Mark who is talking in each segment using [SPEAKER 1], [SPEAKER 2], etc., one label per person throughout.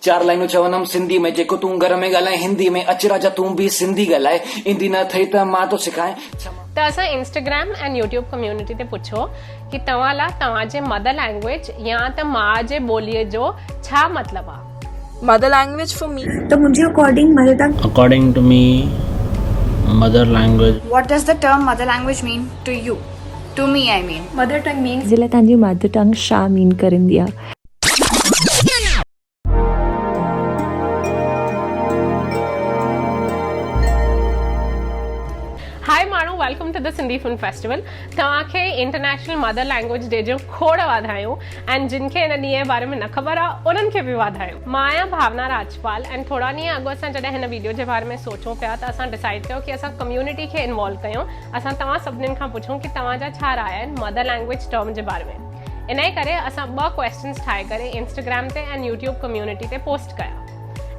[SPEAKER 1] चार लाइनूं चवंदमि सिंधी में, जेको तूं घर में ॻाल्हाए हिंदी में, अच राजा तूं बि सिंधी ॻाल्हाए, ईंदी न अथई त मां तो सिखाए।
[SPEAKER 2] त असां इंस्टाग्राम ऐं यूट्यूब कम्युनिटी ते पुछो कि तव्हां लाइ तव्हांजे मदर लैंग्वेज या त माउ जे ॿोलीअ जो छा मतिलबु आहे।
[SPEAKER 3] मदर लैंग्वेज फॉर मी,
[SPEAKER 4] तो मुझे according mother tongue,
[SPEAKER 5] according to me mother language.
[SPEAKER 6] What does the term mother language mean to you? To me, I mean.
[SPEAKER 4] Mother tongue means
[SPEAKER 7] जिले तव्हांजी मदर टंग छा मीन करंदी आहे।
[SPEAKER 2] Hi माण्हू, welcome to the Sindhi film festival. तव्हांखे international mother language day जो खोड़ वाधायूं ऐं जिन खे इन ॾींहं जे बारे में न ख़बर आहे उन्हनि खे बि वाधायूं। मां आहियां भावना राजपाल ऐं थोरा ॾींहं अॻु असां जॾहिं हिन वीडियो जे बारे में सोचूं पिया त असां डिसाइड कयो कि असां कम्युनिटी खे इन्वॉल्व कयूं। असां तव्हां सभिनीनि खां पुछूं कि तव्हांजा छा राय आहिनि मदर लैंग्वेज टर्म जे बारे में। इन करे असां 2 क्वेश्चन्स ठाहे करे इंस्टाग्राम ते ऐं यूट्यूब कम्युनिटी ते पोस्ट कया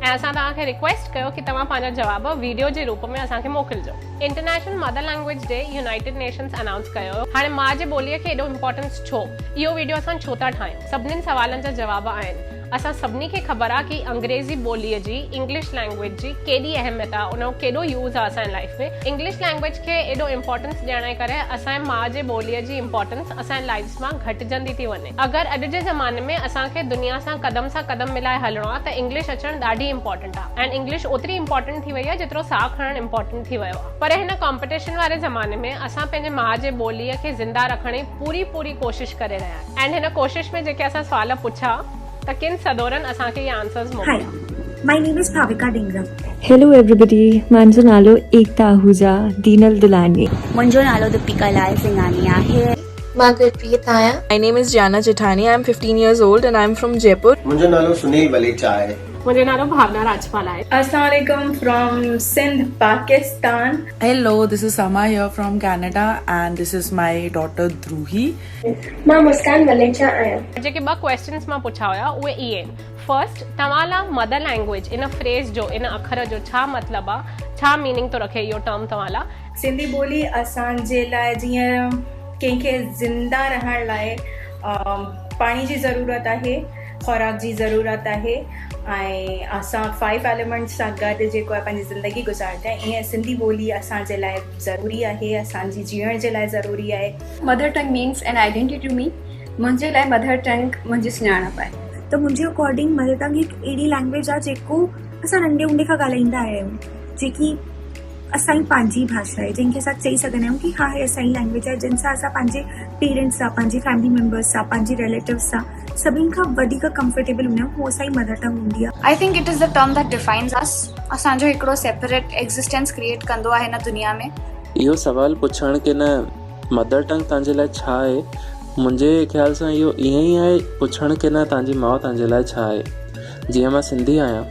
[SPEAKER 2] ऐं असां तव्हांखे रिक्वेस्ट कयो कि तव्हां पंहिंजा जवाब वीडियो जे रूप में असांखे मोकिलिजो। International mother language day United Nations announce कयो। हाणे माउ जे ॿोलीअ खे एॾो इंपॉर्टेंस छो, इहो वीडियो असां छो था ठाहियूं, सभिनीनि सवालनि जा जवाब आहिनि। असां सभिनी खे ख़बर आहे कि अंग्रेज़ी ॿोलीअ जी, इंग्लिश लैंग्वेज जी केॾी अहमियत आहे, उनजो केॾो यूज़ आहे असांजे लाइफ में। इंग्लिश लैंग्वेज खे एॾो इंपॉर्टेंस ॾियण जे करे असांजे माउ जे ॿोलीअ जी इंपॉर्टेंस असांजे लाइफ मां घटिजंदी थी वञे। अगरि अॼु जे ज़माने में असांखे दुनिया सां क़दम मिलाए हलणो आहे त इंग्लिश अचणु ॾाढी इंपॉर्टेंट आहे ऐं इंग्लिश ओतिरी इंपॉर्टेंट थी वई आहे जेतिरो साह खणणु इंपॉर्टेंट थी वियो आहे। पर हिन कॉम्पिटिशन वारे ज़माने में असां पंहिंजे माउ जे ॿोलीअ खे ज़िंदा रखण जी पूरी कोशिश करे रहिया आहियूं ऐं हिन कोशिश में जेके असां सवाल पुछा त किन सदोरन असांखे ये आंसर्स मोकिलिया।
[SPEAKER 4] My name is Bhavika Dhingra.
[SPEAKER 7] Hello everybody, मुंहिंजो नालो एकता आहूजा दीनल दुलानी।
[SPEAKER 6] मुंहिंजो नालो दीपिका लाल सिंघानी आहे।
[SPEAKER 3] मां गुरप्रीत आहियां। My name is Jana Chithani. I am 15 years old and I am from Jaipur.
[SPEAKER 8] मुंहिंजो नालो सुनील वलेचा आहे।
[SPEAKER 2] मुंहिंजो नालो भावना राजपाल आहे।
[SPEAKER 9] अस्सलाम वालेकुम from Sindh Pakistan.
[SPEAKER 10] Hello, this is Sama here from Canada and this is my daughter Dhruhi.
[SPEAKER 9] मां मुस्कान वलेचा आहियां।
[SPEAKER 2] जेके 2 क्वेश्चन्स मां पुछा हुया उहे इहे आहिनि। फर्स्ट, तव्हां लाइ मदर लैंग्वेज इन फ्रेज जो, इन अखर जो छा मतिलबु आहे, छा मीनिंग थो रखे इहो टर्म तव्हां लाइ।
[SPEAKER 9] सिंधी ॿोली असांजे लाइ जीअं कंहिंखे ज़िंदा रहण लाइ पाणी जी ज़रूरत आहे, ख़ुराक जी ज़रूरत आहे ऐं असां 5 एलिमेंट्स सां गॾु जेको आहे पंहिंजी ज़िंदगी गुज़ारंदा आहियूं, ईअं सिंधी ॿोली असांजे लाइ ज़रूरी आहे, असांजी जीअण जे लाइ ज़रूरी आहे।
[SPEAKER 4] Mother tongue means an identity to me. मुंहिंजे लाइ मदर टंग मुंहिंजी सुञाणप आहे। तो मुंहिंजे अकॉर्डिंग मदर टंग हिकु अहिड़ी लैंग्वेज आहे जेको असां नंढे हूंदे खां ॻाल्हाईंदा आहियूं, जेकी असांजी पंहिंजी भाषा आहे, जंहिंखे असां चई सघंदा आहियूं कि हा हे असांजी लैंग्वेज आहे, जिन सां असां पंहिंजे पेरेंट्स सां, पंहिंजे फैमिली मेंबर्स सां, पंहिंजे रिलेटिव्स सां सभिनि खां वधीक कंफर्टेबल हूंदा आहियूं। उहो असांजी मदर टंग हूंदी आहे।
[SPEAKER 6] I think it is the term that defines अस। असांजो हिकिड़ो सेपरेट एग्ज़िस्टेंस क्रिएट कंदो आहे हिन दुनिया में।
[SPEAKER 5] इहो सवाल पुछण की न मदर टंग तव्हांजे लाइ छा आहे, मुंहिंजे ख़्याल सां इहो ईअं ई आहे पुछण की न तव्हांजी माउ तव्हांजे लाइ छा आहे। जीअं मां सिंधी आहियां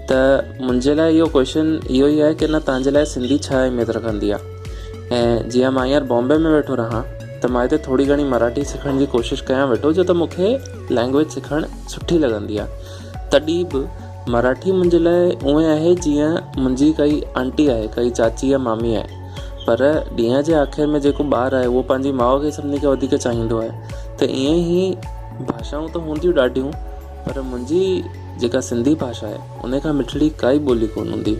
[SPEAKER 5] त मुंहिंजे लाइ इहो क्वेश्चन इहो ई आहे की न तव्हांजे लाइ सिंधी छा अहमियत रखंदी आहे। ऐं जीअं मां हींअर बॉम्बे में वेठो रहां त मां हिते थोरी घणी मराठी सिखण जी कोशिशि कयां वेठो, जो त मूंखे लैंग्वेज सिखणु सुठी लॻंदी आहे। तॾहिं बि मराठी मुंहिंजे लाइ उअं आहे जीअं मुंहिंजी काई आंटी आहे, काई चाची या मामी आहे। पर ॾींहं जे आख़िर में जेको ॿारु आहे उहो पंहिंजी माउ खे सभिनी खां वधीक चाहींदो आहे। त ईअं ई भाषाऊं त हूंदियूं ॾाढियूं, पर मुंहिंजी जेका सिंधी भाषा आहे उन खां मिठड़ी काई ॿोली कोन हूंदी।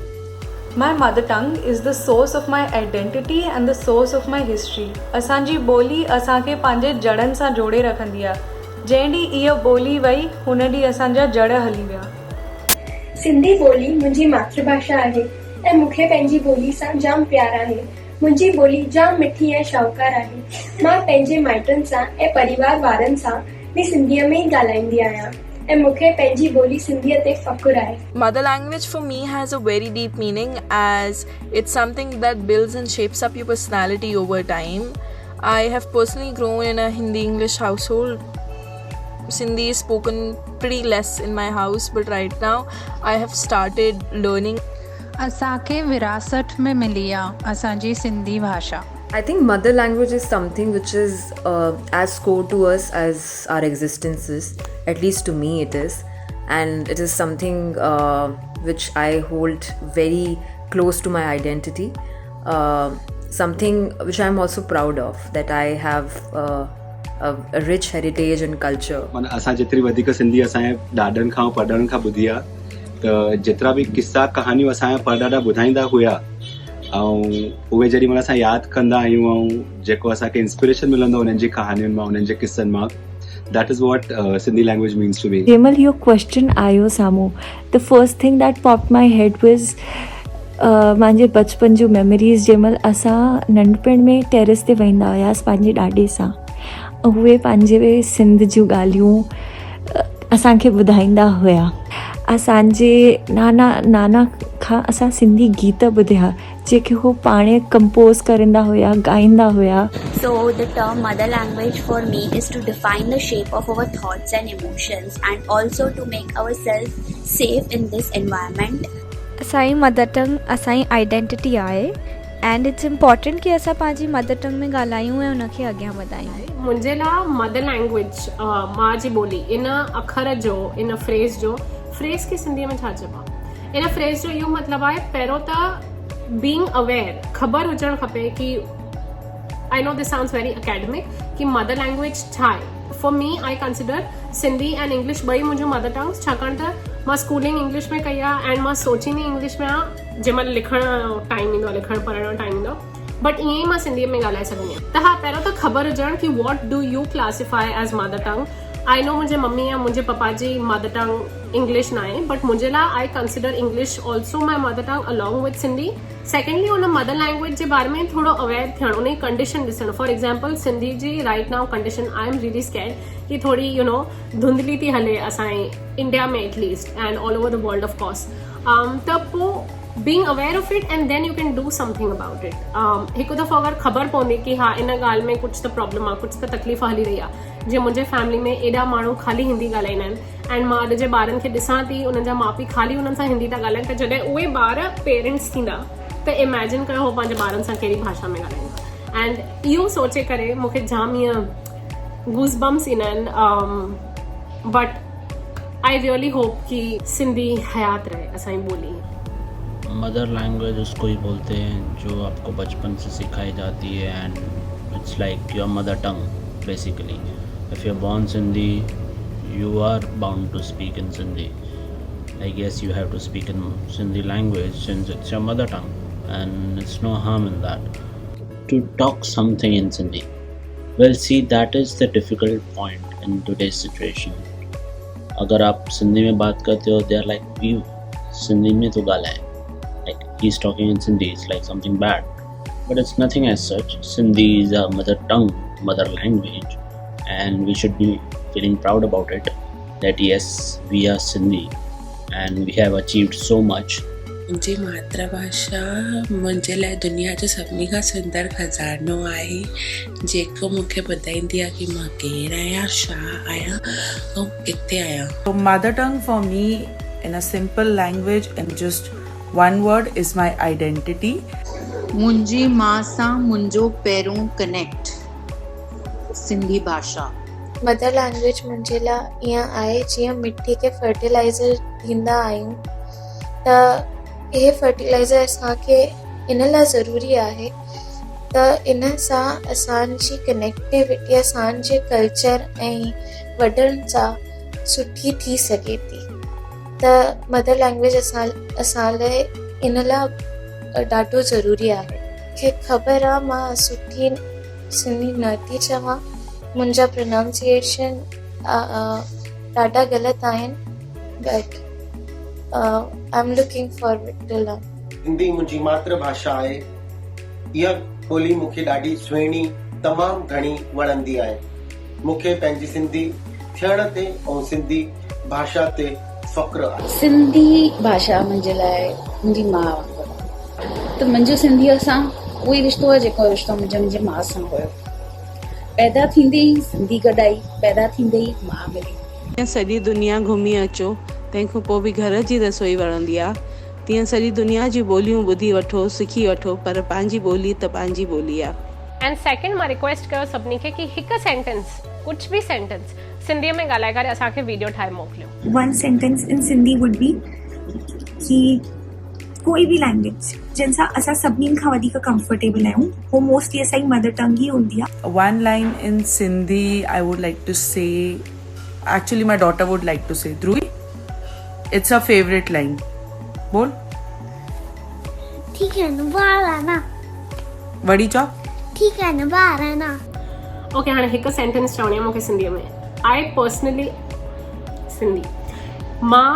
[SPEAKER 3] My mother tongue is the source of my identity and the source of my history. असांजी ॿोली असांखे पंहिंजे जड़नि सां जोड़े रखंदी आहे। जंहिं ॾींहुं इहा ॿोली वई हुन ॾींहुं असांजा जड़ हली विया।
[SPEAKER 9] सिंधी ॿोली मुंहिंजी मातृभाषा आहे ऐं मूंखे पंहिंजी ॿोली सां जाम प्यार आहे। मुंहिंजी ॿोली जाम मिठी ऐं शाहूकार आहे। मां पंहिंजे माइटनि सां ऐं परिवार वारनि सां बि सिंधीअ में ई ॻाल्हाईंदी आहियां ऐं मूंखे पंहिंजी ॿोली सिंधीअ ते फ़ख़ुरु आहे।
[SPEAKER 3] Mother language for me has a very deep meaning as it's something that builds and shapes up your personality over time. I have personally grown in a Hindi-English household. Sindhi is spoken pretty less in my house, but right now I have started learning.
[SPEAKER 11] असांखे विरासत में मिली आहे असांजी सिंधी भाषा।
[SPEAKER 12] I think mother language is something which is as core to us as our existence is. At least to me it is. And it is something which I hold very close to my identity. Something which I'm also proud of, that I have a rich heritage and culture.
[SPEAKER 13] माना असां जेतिरी वधीक सिंधी असांजे ॾाॾनि खां पढ़नि खां ॿुधी आहे त जेतिरा बि किस्सा कहानियूं असांजा परॾाॾा ॿुधाईंदा हुया ऐं उहे जेॾी महिल असां यादि कंदा आहियूं ऐं जेको असांखे इंस्पिरेशन मिलंदो उन्हनि जी कहानियुनि मां उन्हनि जे किस्सनि मां that is what Sindhi language means to me.
[SPEAKER 7] Jemal, your question आयो साम्हूं, the first thing that popped my head was मुंहिंजे बचपन जूं मेमोरीज़ जंहिंमहिल असां नंढपण में टेरिस ते वेंदा हुआसीं पंहिंजे ॾाॾे सां, उहे पंहिंजे सिंध जूं ॻाल्हियूं असांखे ॿुधाईंदा हुआ. असांजे नाना खां असां सिंधी गीत ॿुधिया जेके उहो पाणे कंपोज़ करंदा हुआ, ॻाईंदा हुआ.
[SPEAKER 14] So the term mother language for me is to define the shape of our thoughts and emotions and also to make ourselves safe in this environment.
[SPEAKER 15] असांजी मदर टंग असांजी आइडेंटिटी आहे एंड इट्स इम्पॉर्टेंट कि असां पंहिंजी mother tongue में ॻाल्हायूं ऐं उनखे अॻियां वधायूं.
[SPEAKER 2] मुंहिंजे लाइ मदर लैंग्वेज मां जी ॿोली इन अखर जो, इन फ्रेज़ जो, फ्रेज़ खे सिंधीअ में छा चइबो आहे? इन फ्रेज़ जो इहो मतिलबु आहे पहिरियों त बीइंग अवेयर, ख़बर हुजणु खपे कि I know this sounds very academic कि मदर लैंग्वेज छा आहे. For me I consider Sindhi and English ॿई मुंहिंजूं मदर टंग्स, छाकाणि त मां स्कूलिंग इंग्लिश में कई आहे एंड मां सोचींदी इंग्लिश में आहे जंहिंमहिल लिखण जो टाइम ईंदो आहे, लिखणु पढ़ण जो टाइम ईंदो आहे, बट ईअं ई मां सिंधीअ में ॻाल्हाए सघंदी आहियां. त हा, पहिरियों त ख़बर हुजणु कि what do U classify as mother tongue. I know मुंहिंजे मम्मी या मुंहिंजे पप्पा जी मदर टंग इंग्लिश न आहे, बट मुंहिंजे लाइ I consider English also my mother tongue along with Sindhi. Secondly उन मदर लैंग्वेज जे बारे में थोरो अवेयर थियणु, उन जी कंडीशन ॾिसणु. फॉर एग्जाम्पल सिंधी जी right now condition I am really scared कि थोड़ी यू नो धुंधली थी हले असांजे इंडिया में at least and all over the world of course. त पोइ being aware of it and then you can do something about it. हिकु दफ़ो अगरि ख़बर पवंदी कि हा इन ॻाल्हि में कुझु त प्रॉब्लम आहे, कुझु त तकलीफ़ हली रही आहे. जीअं मुंहिंजे फैमिली में एॾा माण्हू ख़ाली हिंदी ॻाल्हाईंदा आहिनि एंड मां अॼु जे ॿारनि खे ॾिसां थी उन्हनि जा माउ पीउ ख़ाली उन्हनि सां हिंदी था ॻाल्हाइनि, त जॾहिं उहे ॿार पेरेंट्स थींदा त इमेजिन कयो हो पंहिंजे ॿारनि सां कहिड़ी भाषा में ॻाल्हाईंदा. एंड इहो सोचे करे मूंखे जाम ईअं गूज़ बम्स ईंदा आहिनि. बट आई रियली होप कि सिंधी हयात रहे असांजी ॿोली.
[SPEAKER 16] मदर लैंग्वेज उसको ही बोलते हैं जो आपको बचपन से सिखाई जाती है and it's like your mother tongue basically. If you are born Sindhi you are bound to speak in Sindhi. I guess you have to speak in Sindhi language since it's your mother tongue and it's no harm in that. To talk something in Sindhi, well, see, that is the difficult point in today's situation. अगर आप सिंधी में बात करते हो, they are like you Sindhi में तो गाला है, like he's talking in Sindhi, it's like something bad, but it's nothing as such. Sindhi is our mother tongue, mother language, and we should be feeling proud about it, that yes, we are Sindhi and we have achieved so much.
[SPEAKER 17] मुंहिंजी मातृभाषा मुंहिंजे लाइ दुनिया जो सभिनी खां सुंदर खज़ानो आहे जेको मूंखे ॿुधाईंदी आहे कि मां केरु आहियां, छा आहियां ऐं किथे आहियां.
[SPEAKER 10] So mother tongue for me in a simple language and just one word is my identity.
[SPEAKER 11] मुंहिंजी मां सां मुंहिंजो पहिरों कनेक्ट सिंधी भाषा.
[SPEAKER 18] मदर लैंग्वेज मुंहिंजे लाइ ईअं आहे जीअं मिट्टी खे फर्टिलाइज़र ॾींदा आहियूं त इहे फर्टिलाइज़र असांखे इन लाइ ज़रूरी आहे त इन सां असांजी कनेक्टिविटी असांजे कल्चर ऐं वॾनि सां सुठी थी सघे थी. त मदर लैंग्वेज असां लाइ इन लाइ ॾाढो ज़रूरी आहे. मूंखे ख़बर आहे मां सुठी सिंधी न थी चवां, मुंहिंजा प्रोनाउंसिएशन ॾाढा ग़लति आहिनि, but I am looking forward to learn.
[SPEAKER 8] Hindi मुंहिंजी मातृभाषा आहे. इहा ॿोली मूंखे ॾाढी सुहिणी तमामु घणी वणंदी आहे. मूंखे पंहिंजी सिंधी थियण ते ऐं सिंधी भाषा ते फ़ख्रु आहे.
[SPEAKER 19] सिंधी भाषा मुंहिंजे लाइ मुंहिंजी माउ वांगुरु. त मुंहिंजो सिंधीअ सां उहो ई रिश्तो आहे जेको रिश्तो मुंहिंजे माउ सां हुयो. पैदा थींदे ई सिंधी गॾाई, पैदा थींदे ई माउ मिली.
[SPEAKER 20] सॼी दुनिया घुमी अचो, तंहिंखां पोइ बि घर जी रसोई वणंदी आहे. तीअं सॼी दुनिया जी ॿोलियूं ॿुधी वठो, सिखी वठो, पर पंहिंजी ॿोली त पंहिंजी ॿोली आहे.
[SPEAKER 2] एंड सेकंड मां रिक्वेस्ट कयो सभिनी खे कि हिकु सेंटेंस, कुझु बि सेंटेंस सिंधीअ में ॻाल्हाए करे असांखे वीडियो ठाहे मोकिलियो.
[SPEAKER 4] One sentence in Sindhi would be कि कोई बि लैंग्वेज जंहिंसां असां सभिनीनि खां वधीक कंफर्टेबल आहियूं उहो मोस्टली असांजी मदर टंग ई हूंदी आहे.
[SPEAKER 10] One line in Sindhi I would like to say, actually my daughter would like to say, Dhruvi, it's her favorite line. बोल.
[SPEAKER 21] ठीक है ना बाहर आना.
[SPEAKER 10] वड़ी चौक.
[SPEAKER 21] ठीक है ना बाहर आना.
[SPEAKER 2] ओके हाणे हिकु सेंटेंस चवणी आहे मूंखे सिंधीअ में. आई पर्सनली सिंधी मां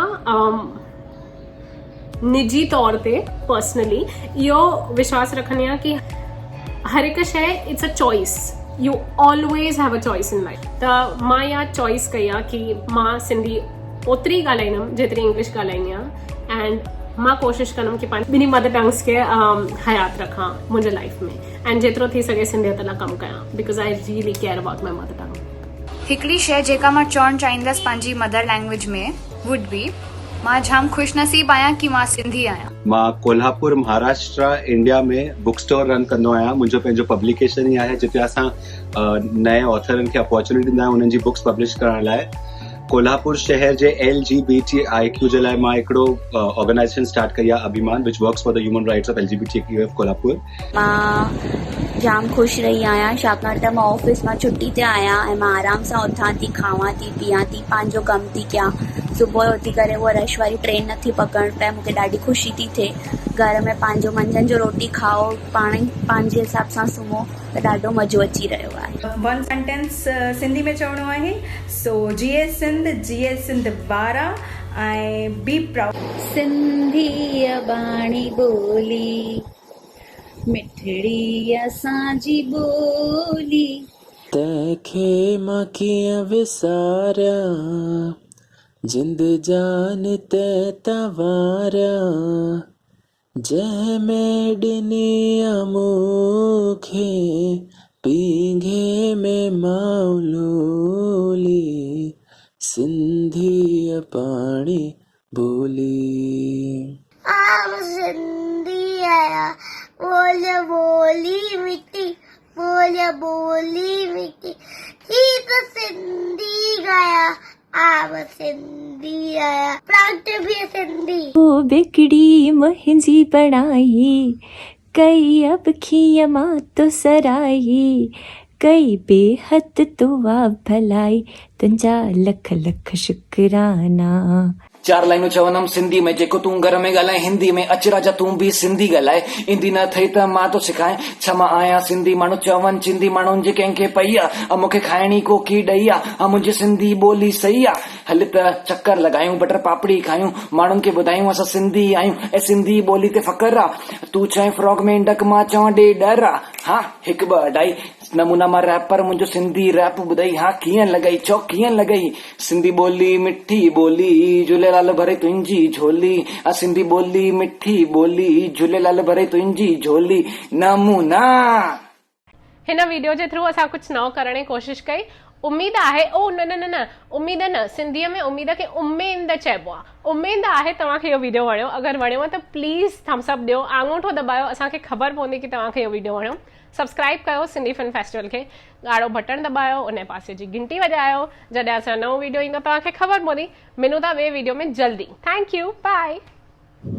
[SPEAKER 2] निजी तौर ते पर्सनली इहो विश्वास रखंदी आहियां कि हर हिकु शइ it's a choice. U always have a choice in life. त मां इहा चॉइस कई आहे कि मां सिंधी ओतिरी ॻाल्हाईंदमि जेतिरी इंग्लिश ॻाल्हाईंदी आहियां एंड मां कोशिशि कंदमि कि पंहिंजी ॿिन्ही मदर टंग्स खे हयात रखां मुंहिंजे लाइफ में एंड जेतिरो थी सघे सिंधियत लाइ कमु कयां because I really care about my mother टंग.
[SPEAKER 6] हिकिड़ी शइ जेका मां चवणु चाहींदसि पंहिंजी मदर लैंग्वेज में वुड बी मां जाम ख़ुशनसीब आहियां कि मां सिंधी आहियां.
[SPEAKER 13] मां कोल्हापुर महाराष्ट्र इंडिया में बुक स्टोर रन कंदो आहियां. मुंहिंजो पंहिंजो पब्लिकेशन ई आहे जिते असां नए ऑथरनि खे अपॉर्चुनिटी ॾींदा आहियूं उन्हनि जी बुक्स पब्लिश करण लाइ. कोल्हापुर शहर जे LGBTIQ जे लाइ मां हिकिड़ो ऑर्गेनाइजेशन स्टार्ट कई आहे अभिमान which works for the human rights of LGBTQ Kolhapur.
[SPEAKER 14] मां जाम ख़ुशि रही आहियां छाकाणि त मां ऑफिस मां छुटी ते आहियां ऐं मां आराम सां उथां थी खावां थी पीआं थी पंहिंजो कमु थी कयां. सुबुह जो उथी करे उहा रश वारी ट्रेन नथी पकड़णु पए. मूंखे ॾाढी ख़ुशी थी थिए. घर में पंहिंजो मंझंदि जो रोटी खाओ पाण ई पंहिंजे हिसाब सां सुम्हो त ॾाढो मज़ो अची रहियो आहे.
[SPEAKER 9] वन सेंटेंस सिंधी में चवणो आहे. सो जीए सिंध बारा ऐं बी प्राउड.
[SPEAKER 19] सिंधी अबाणी ॿोली मिठड़ी असांजी ॿोली.
[SPEAKER 5] तंहिंखे मां कीअं विसारियां जिंद जान ते तवारियां जंहिंमें ॾिनी मूंखे पींघे में माउलोली सिंधी पाणी ॿोली.
[SPEAKER 21] सिंधी आया बोली मिट्टी बोली मिट्टी ही तो सिंधी गाया आप सिंधी आया प्राउड टू बी सिंधी.
[SPEAKER 7] ओ बिगड़ी मुंहिंजी पढ़ाई कई अब खीअ मां तो सराई कई बेहद तो वा भलाई तुंहिंजा लख लख शुक्राना.
[SPEAKER 1] 4 लाइनूं चवंदमि सिंधी में. जेको तूं घर में ॻाल्हाए हिंदी में अच राजा तूं बि सिंधी ॻाल्हाए. ईंदी न अथई त मां तो सिखाए छा मां आहियां सिंधी. माण्हू चवनि चिंधी माण्हुनि जे कंहिंखे पई आहे मूंखे खाइणी कोकी ॾई आहे मुंहिंजी सिंधी ॿोली सही आहे. हल त चकर लॻायूं बटर पापड़ी खायूं माण्हुनि खे ॿुधायूं असां सिंधी आहियूं ऐं सिंधी ॿोली ते फ़ख़्रु आहे. तूं चएं फ्रॉक में डक मां चवां ॾे डर आहे. हा 1 2 अढाई नमूना मां रैपर मुंहिंजो सिंधी रैप ॿुधई. हा कीअं लॻई चौ कीअं लॻई. सिंधी ॿोली मिठी ॿोली झूलेलाल भरे तुंहिंजी झोली. सिंधी ॿोली मिठी ॿोली झूलेलाल भरे तुंहिंजी झोली नमूना.
[SPEAKER 2] हिन वीडियो जे थ्रू असां कुझु नओं करण जी कोशिशि कई. उम्मीद आहे न उम्मीद न सिंधीअ में उम्मीद खे उमेद चइबो आहे. उमेद आहे तव्हांखे इहो वीडियो वणियो. अगरि वणियो त प्लीज़ थम्स अप ॾियो आङूठो दॿायो. असांखे ख़बर पवंदी कि तव्हांखे इहो वीडियो वणियो. सब्सक्राइब कयो सिंधी फिल्म फेस्टिवल खे. ॻाढ़ो बटन दॿायो उन पासे जी घंटी वॼायो. जॾहिं असां नओं वीडियो ईंदो तव्हांखे ख़बर पवंदी. मिलूं था ॿिए वीडियो में जल्दी. Thank you bye.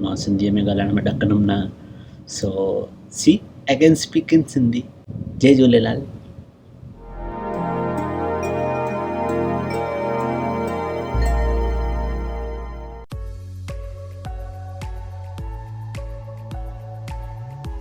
[SPEAKER 16] मां सिंधीअ में ॻाल्हाइण में ॾकंदुमि न. So see I can speak in Sindhi. Jay Jhulelal.